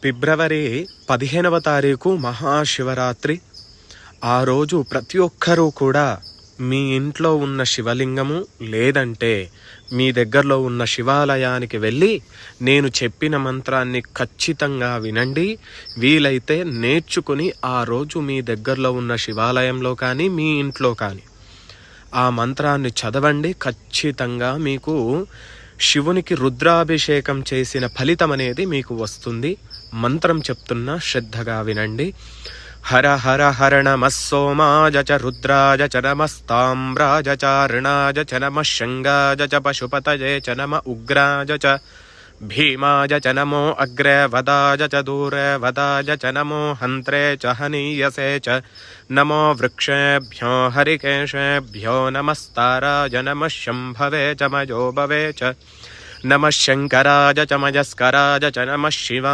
ఫిబ్రవరి 15వ తారీఖు మహాశివరాత్రి. ఆ రోజు ప్రతి ఒక్కరూ కూడా మీ ఇంట్లో ఉన్న శివలింగము లేదంటే మీ దగ్గరలో ఉన్న శివాలయానికి వెళ్ళి నేను చెప్పిన మంత్రాన్ని ఖచ్చితంగా వినండి. వీలైతే నేర్చుకుని ఆ రోజు మీ దగ్గరలో ఉన్న శివాలయంలో కానీ మీ ఇంట్లో కానీ ఆ మంత్రాన్ని చదవండి. ఖచ్చితంగా మీకు శివునికి రుద్రాభిషేకం చేసిన ఫలితం అనేది మీకు వస్తుంది. మంత్రం చెప్తున్నా, శ్రద్ధగా వినండి. హర హర హర నమః సోమాయ చ రుద్రాయ చ నమస్తామ్రాయ చ రుణాయ చ నమః శంగాయ చ పశుపతయే చ నమః ఉగ్రాయ చ భీమాయ చ నమో అగ్రే వదాయ చ దూరే వదాయ చ నమో హంత్రే చ హనీయసే చ నమో వృక్షేభ్యో హరికేశేభ్యో నమస్తారాయ నమః శంభవే చ మయోభవే చ నమః శంకరాయ చ మయస్కరాయ చ నమః శివాయ